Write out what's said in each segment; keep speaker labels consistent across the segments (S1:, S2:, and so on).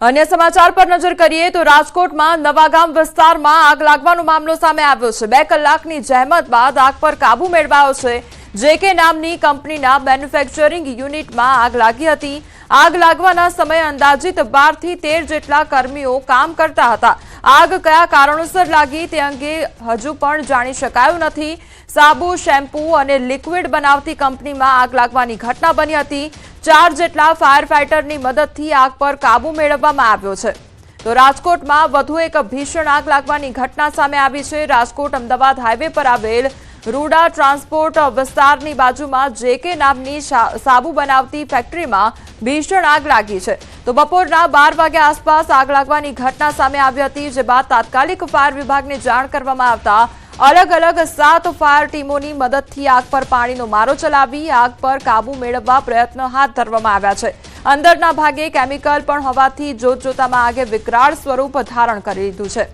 S1: अन्य समाचार पर नजर करिए तो राजकोट में नवागाम विस्तार में आग लागવાનો मामलो सामे આવ્યો છે। 2 કલાકની જહેમત બાદ આગ પર કાબુ મેળવાયો છે। જેકે નામની કંપનીના મેન્યુફેક્ચરિંગ યુનિટમાં આગ લાગી હતી। આગ લાગવાના સમયે અંદાજિત 12 થી 13 જેટલા કર્મીઓ કામ કરતા હતા। આગ કયા કારણોસર લાગી તે અંગે હજુ પણ જાણી શકાયું નથી। સાબુ, શેમ્પૂ અને લિક્વિડ બનાવતી કંપનીમાં આગ લાગવાની ઘટના બની હતી। 4 જેટલા ફાયર ફાઇટરની મદદથી આગ પર કાબુ મેળવવામાં આવ્યો છે। તો રાજકોટમાં વધુ એક ભીષણ આગ લાગવાની ઘટના સામે આવી છે। રાજકોટ અમદાવાદ હાઈવે પર આવેલ રૂડા ટ્રાન્સપોર્ટ વિસ્તારની બાજુમાં જેકે નામની સાબુ બનાવતી ફેક્ટરીમાં ભીષણ આગ લાગી છે। તો બપોરના 12 વાગ્યા આસપાસ આગ લાગવાની ઘટના સામે આવી હતી। જે બાદ તાત્કાલિક ફાયર વિભાગને જાણ કરવામાં આવતા अलग अलग 7 फायर टीमों की मदद थी आग पर पानी मारो चलावी आग पर काबू मेळववा प्रयत्न हाथ धरवामां आव्या छे। अंदરના भागे केमिकल पण होवाथी जोतजोतामां आगे विकराळ स्वरूप धारण करी लीधुं छे।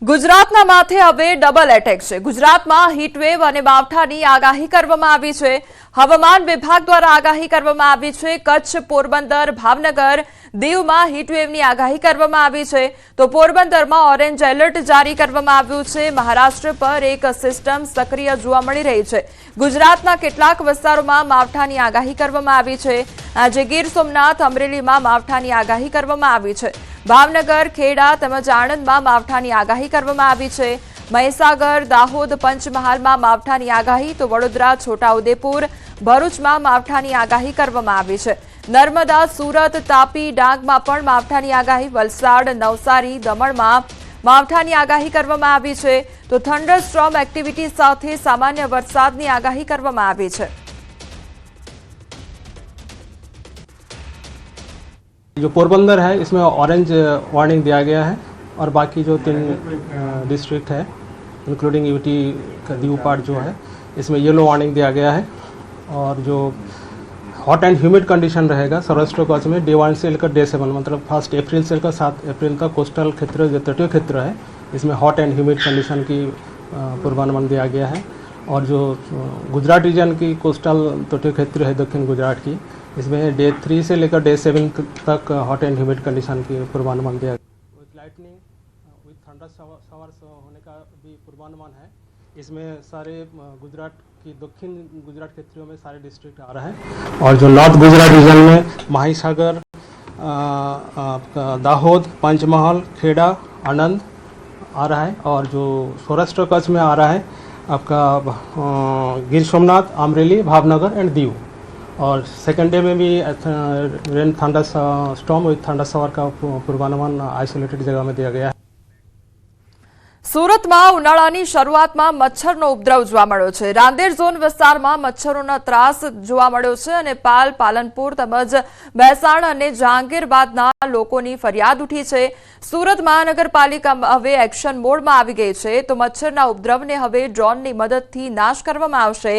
S1: गुजरातना माथे हवे डबल एटेक छे। गुजरातमां हीटवेव अने मावठानी आगाही करवामां आवी छे। हवामान विभाग द्वारा आगाही करवामां आवी छे। कच्छ, पोरबंदर, भावनगर, दीवमां हीटवेवनी आगाही करवामां आवी छे। तो पोरबंदरमां ऑरेन्ज एलर्ट जारी करवामां आव्युं छे। महाराष्ट्र पर एक सिस्टम सक्रिय जोवा मळी रही छे। गुजरातना केटलाक विस्तारोमां मावठानी आगाही करवामां आवी छे। આજે ગીર સોમનાથ, અમરેલીમાં માવઠાની આગાહી કરવામાં આવી છે। ભાવનગર, ખેડા તેમજ આણંદમાં માવઠાની આગાહી કરવામાં આવી છે। મહીસાગર, દાહોદ, પંચમહાલમાં માવઠાની આગાહી તો વડોદરા, છોટાઉદેપુર, ભરૂચમાં માવઠાની આગાહી કરવામાં આવી છે। નર્મદા, સુરત, તાપી, ડાંગમાં પણ માવઠાની આગાહી, વલસાડ, નવસારી, દમણમાં માવઠાની આગાહી કરવામાં આવી છે। તો થંડરસ્ટ્રોમ એક્ટિવિટી સાથે સામાન્ય વરસાદની આગાહી કરવામાં આવી છે।
S2: जो पोरबंदर है इसमें ऑरेंज वार्निंग दिया गया है और बाकी जो 3 डिस्ट्रिक्ट है इंक्लूडिंग यूटी का दीव पार्ट जो है इसमें येलो वार्निंग दिया गया है। और जो हॉट एंड ह्यूमिड कंडीशन रहेगा सौराष्ट्र कच्छ में डे 1 से लेकर डे 7 मतलब 1 अप्रैल से लेकर 7 अप्रैल तक कोस्टल क्षेत्र जो तटीय क्षेत्र है इसमें हॉट एंड ह्यूमिड कंडीशन की पूर्वानुमान दिया गया है। और जो गुजरात रीजन की कोस्टल तटीय क्षेत्र है दक्षिण गुजरात की इसमें डे 3 से लेकर डे 7 तक हॉट एंड ह्यूमिड कंडीशन की पूर्वानुमान दिया गया। With lightning with thunder showers होने का भी पूर्वानुमान है। इसमें सारे गुजरात की दक्षिण गुजरात क्षेत्रों में सारे डिस्ट्रिक्ट आ रहा है। और जो नॉर्थ गुजरात रीजन में माहीसागर, दाहोद, पंचमहाल, खेड़ा, आनंद आ रहा है। और जो सौराष्ट्र कच्छ में आ रहा है आपका गिर सोमनाथ, अमरेली, भावनगर एंड दीव। और सेकेंड डे में भी rain thunder storm with thunder shower का पूर्वानुमान आइसोलेटेड जगह में दिया गया है।
S1: સુરતમાં ઉનાળાની શરૂઆતમાં મચ્છરનો ઉપદ્રવ જોવા મળ્યો છે। રાંદેર ઝોન વિસ્તારમાં મચ્છરોનો ત્રાસ જોવા મળ્યો છે અને પાલ, પાલનપુર તેમજ મહેસાણા અને જહાંગીરબાદના લોકોની ફરિયાદ ઉઠી છે। સુરત મહાનગરપાલિકા હવે એક્શન મોડમાં આવી ગઈ છે। તો મચ્છરના ઉપદ્રવને હવે ડ્રોનની મદદથી નાશ કરવામાં આવશે।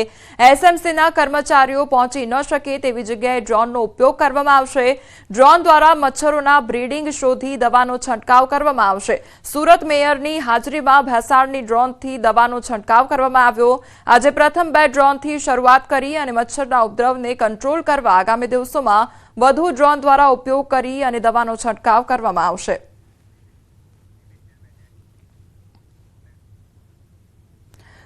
S1: એસએમસીના કર્મચારીઓ પહોંચી ન શકે તેવી જગ્યાએ ડ્રોનનો ઉપયોગ કરવામાં આવશે। ડ્રોન દ્વારા મચ્છરોના બ્રીડિંગ શોધી દવાનો છંટકાવ કરવામાં આવશે। સુરત મેયરની હાજરી ભેસાણની ડ્રોનથી દવાનો છંટકાવ કરવામાં આવ્યો। આજે પ્રથમ 2 ડ્રોનથી શરૂઆત કરી અને મચ્છરના ઉપદ્રવને કંટ્રોલ કરવા આગામી દિવસોમાં વધુ ડ્રોન દ્વારા ઉપયોગ કરી અને દવાનો છંટકાવ કરવામાં આવશે।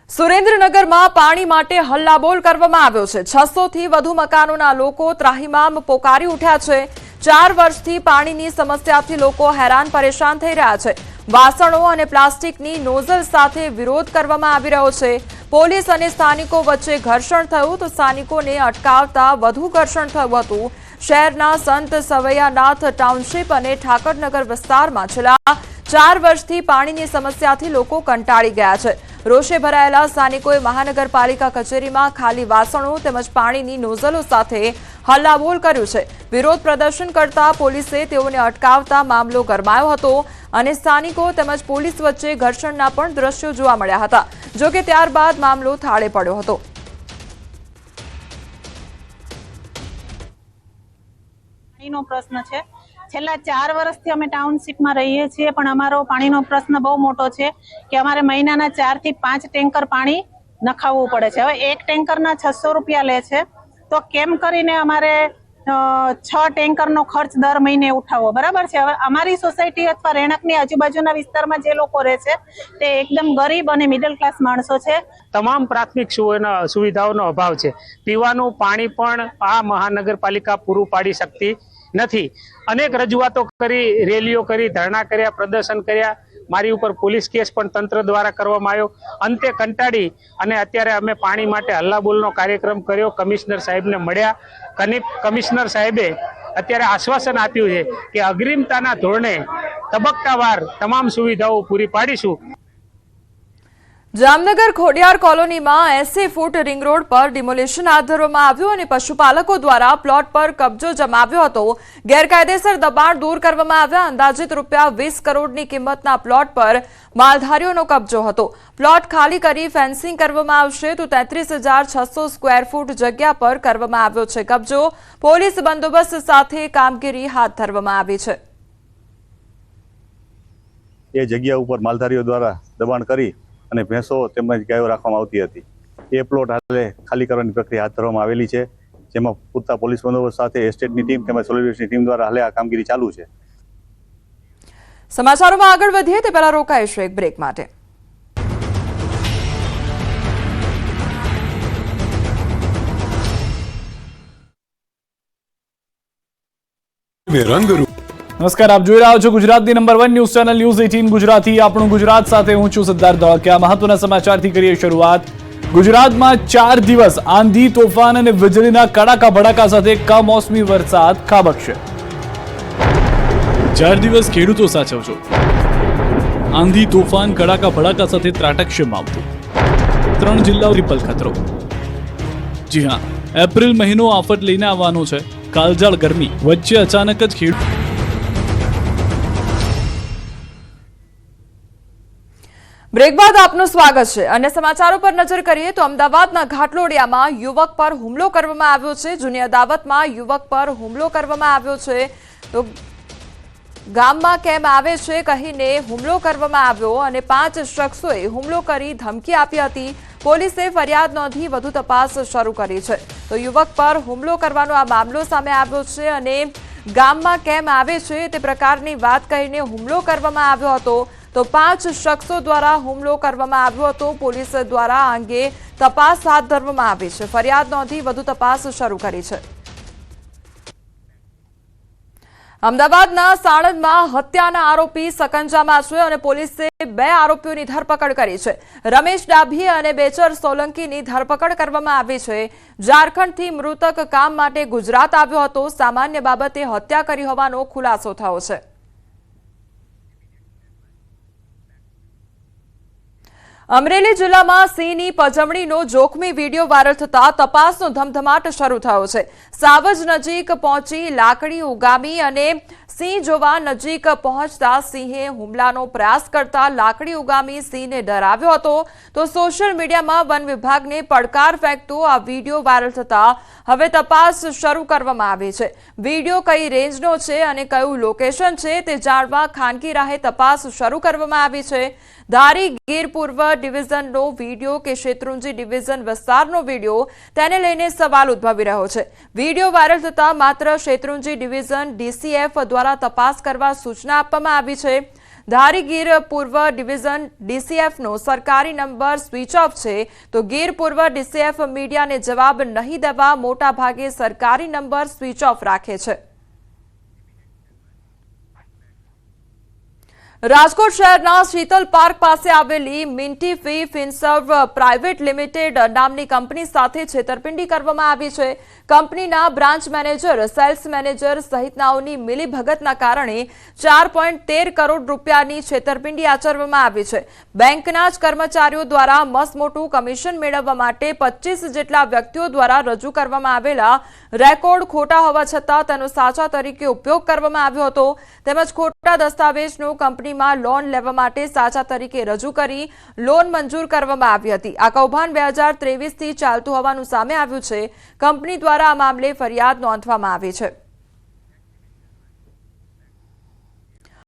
S1: સુરેન્દ્રનગરમાં પાણી માટે હલ્લાબોલ કરવામાં આવ્યો છે। 600 થી વધુ મકાનોના લોકો ત્રાહિમામ પોકારી ઉઠ્યા છે। 4 વર્ષથી પાણીની સમસ્યાથી લોકો હેરાન પરેશાન થઈ રહ્યા છે। વાસણો અને પ્લાસ્ટિકની નોઝલ સાથે વિરોધ કરવામાં આવી રહ્યો છે। પોલીસ અને સ્થાનિકો વચ્ચે ઘર્ષણ થયું તો સ્થાનિકોને અટકાવતા વધુ ઘર્ષણ થયું હતું। શહેરના સંત સવૈયાનાથ ટાઉનશીપ અને ઠાકરનગર વિસ્તારમાં છેલ્લા 4 વર્ષથી પાણીની સમસ્યાથી લોકો કંટાળી ગયા છે। રોષે ભરાયેલા સ્થાનિકોએ મહાનગરપાલિકા કચેરીમાં ખાલી વાસણો તેમજ પાણીની નોઝલો સાથે હલ્લાબોલ કર્યું છે। વિરોધ પ્રદર્શન કરતા પોલીસે તેઓને અટકાવતા મામલો ગરમાયો હતો અને સ્થાનિકો તેમજ પોલીસ વચ્ચે ઘર્ષણના પણ દ્રશ્યો જોવા મળ્યા હતા। જો કે ત્યારબાદ મામલો થાળે પડ્યો હતો।
S3: પાણીનો પ્રશ્ન છે। છેલ્લા 4 વર્ષથી અમે ટાઉનશીપમાં રહીએ છીએ પણ અમારો પાણીનો પ્રશ્ન બહુ મોટો છે કે અમારે મહિનાના 4 થી 5 ટેન્કર પાણી નખાવવું પડે છે. હવે એક ટેન્કરના 600 રૂપિયા લે છે, તો કેમ કરીને અમારે 6 ટેન્કરનો ખર્ચ દર મહિને ઉઠાવવો, બરાબર છે. હવે અમારી સોસાયટી અથવા રહેણાંકની આજુબાજુના વિસ્તારમાં જે લોકો રહે છે તે એકદમ ગરીબ અને મિડલ ક્લાસ માણસો છે.
S4: તમામ પ્રાથમિક સુવિધાઓનો અભાવ છે. પીવાનું પાણી પણ આ મહાનગરપાલિકા પૂરું પાડી શકતી નથી. અનેક રજૂઆતો કરી, રેલીઓ કરી, ધરણા કર્યા, પ્રદર્શન કર્યા, મારી ઉપર પોલીસ કેસ પણ તંત્ર દ્વારા કરવામાં આવ્યો. અંતે કંટાળી અને અત્યારે અમે પાણી માટે હલ્લાબોલનો કાર્યક્રમ કર્યો. કમિશનર સાહેબને મળ્યા. કમિશનર સાહેબે અત્યારે આશ્વાસન આપ્યું છે કે અગ્રિમતાના ધોરણે તબક્કાવાર તમામ સુવિધાઓ પૂરી પાડીશું.
S1: જામનગર ખોડિયાર કોલોનીમાં 80 ફૂટ રિંગ રોડ પર ડિમોલિશન હાથ ધરવામાં આવ્યું અને પશુપાલકો દ્વારા પ્લોટ પર કબજો જમાવ્યો હતો. ગેરકાયદેસર દબાણ દૂર કરવામાં આવ્યા. અંદાજિત ₹20 કરોડની કિંમતના પ્લોટ પર માલધારીઓનો કબજો હતો. પ્લોટ ખાલી કરી ફેન્સિંગ કરવામાં આવશે તો 33,600 સ્ક્વેર ફૂટ જગ્યા પર કરવામાં આવ્યો છે કબજો. પોલીસ બંદોબસ્ત સાથે કામગીરી હાથ ધરવામાં આવી છે.
S5: એ જગ્યા ઉપર માલધારીઓ દ્વારા દબાણ કરી અને ભેંસો તેમજ ગાયો રાખવામાં આવતી હતી. એ પ્લોટ હાલે ખાલી કરવાની પ્રક્રિયા હાથ ધરવામાં આવેલી છે, જેમાં પૂરતા પોલીસ બંદોબસ્ત સાથે એસ્ટેટની ટીમ તેમજ સોલિડેટની ટીમ દ્વારા હાલે આ કામગીરી ચાલુ છે.
S1: સમાચારોમાં આગળ વધીએ તે પહેલા રોકાઈશું એક બ્રેક માટે.
S6: નમસ્કાર, આપ જોઈ રહ્યા છો ગુજરાતની number 1 news channel news 18 Gujarati. આપણું ગુજરાત સાથે હું છું સિદ્ધાર્થ ધોળકિયા. મહત્વના સમાચારથી કરીએ શરૂઆત. ગુજરાતમાં 4 દિવસ આંધી, તોફાન અને વીજળીના કડાકા ભડાકા સાથે કમોસમી વરસાદ ખાબકશે. 4 દિવસ ખેડૂતો સાચવજો. આંધી, તોફાન, કડાકા ભડાકા સાથે ત્રાટકશે માવઠું. 3 જિલ્લાઓ ટ્રિપલ ખતરો. જી હા, એપ્રિલ મહિનો આફત લઈને આવવાનો છે. કાળઝાળ ગરમી વચ્ચે અચાનક જ ખેડૂત.
S1: બ્રેક બાદ આપનું સ્વાગત છે. અને સમાચારો પર નજર કરીએ તો અમદાવાદના ઘાટલોડિયામાં યુવક પર હુમલો કરવામાં આવ્યો છે. જૂની અદાવતમાં યુવક પર હુમલો કરવામાં આવ્યો છે. તો ગામમાં કેમ આવે છે કહીને હુમલો કરવામાં આવ્યો અને 5 શખ્સોએ હુમલો કરી ધમકી આપી હતી. પોલીસે ફરિયાદ નોંધી વધુ તપાસ શરૂ કરી છે. તો યુવક પર હુમલો કરવાનો આ મામલો સામે આવ્યો છે અને ગામમાં કેમ આવે છે તે પ્રકારની વાત કહીને હુમલો કરવામાં આવ્યો હતો. તો 5 શખ્સો દ્વારા હુમલો કરવામાં આવ્યો હતો. પોલીસ દ્વારા આ અંગે તપાસ હાથ ધરવામાં આવી છે. ફરિયાદ નોંધી વધુ તપાસ શરૂ કરી છે. અમદાવાદના સાણંદમાં હત્યાના આરોપી સકંજામાં છે અને પોલીસે 2 આરોપીઓની ધરપકડ કરી છે. રમેશ ડાભી અને બેચર સોલંકીની ધરપકડ કરવામાં આવી છે. ઝારખંડથી મૃતક કામ માટે ગુજરાત આવ્યો હતો. સામાન્ય બાબતે હત્યા કરી હોવાનો ખુલાસો થયો છે. અમરેલી જિલ્લામાં સિંહની પજવણીનો જોખમી વિડીયો વાયરલ થતા તપાસનો ધમધમાટ શરૂ થયો છે. સાવજ નજીક પહોંચી લાકડી ઉગામી અને સિંહ જોવા નજીક પહોંચતા સિંહે હુમલાનો પ્રયાસ કરતા લાકડી ઉગામી સિંહને ડરાવ્યો હતો. તો સોશિયલ મીડિયામાં વન વિભાગને પડકાર ફેંકતો આ વિડીયો વાયરલ થતા હવે તપાસ શરૂ કરવામાં આવી છે. વિડીયો કઈ રેન્જનો છે અને કયું લોકેશન છે તે જાણવા ખાનગી રાહે તપાસ શરૂ કરવામાં આવી છે. ધારી ગીર પૂર્વ ડિવિઝનનો વિડીયો કે શેત્રુંજી ડિવિઝન વિસ્તારનો વિડીયો, તેને લઈને સવાલ ઉદ્ભવી રહ્યો છે. વિડીયો વાયરલ થતા માત્ર શેત્રુંજી ડિવિઝન ડીસીએફ દ્વારા તપાસ કરવા સૂચના આપવામાં આવી છે. ધારી ગીર પૂર્વ ડિવિઝન ડીસીએફનો સરકારી નંબર સ્વિચ ઓફ છે. તો ગીર પૂર્વ ડીસીએફ મીડિયાને જવાબ નહીં દેવા મોટા ભાગે સરકારી નંબર સ્વિચ ઓફ રાખે છે. રાજકોટ શહેરના શીતલ પાર્ક પાસે આવેલી મિન્ટી ફી ફિનસર્વ પ્રાઇવેટ લિમિટેડ નામની કંપની સાથે છેતરપિંડી કરવામાં આવી છે. કંપનીના બ્રાન્ચ મેનેજર, સેલ્સ મેનેજર સહિતનાઓની મિલીભગતના કારણે 4.13 કરોડ રૂપિયાની છેતરપિંડી આચરવામાં આવી છે. બેંકના જ કર્મચારીઓ દ્વારા મસમોટું કમિશન મેળવવા માટે 25 જેટલા વ્યક્તિઓ દ્વારા રજૂ કરવામાં આવેલા રેકોર્ડ ખોટા હોવા છતાં તેનો સાચા તરીકે ઉપયોગ કરવામાં આવ્યો હતો. તેમજ ખોટા દસ્તાવેજનો કંપનીમાં લોન લેવા માટે સાચા તરીકે રજૂ કરી લોન મંજૂર કરવામાં આવી હતી. આ કૌભાંડ 2023 થી ચાલતું હોવાનું સામે આવ્યું છે. કંપની દ્વારા આ મામલે ફરિયાદ નોંધવામાં આવી છે.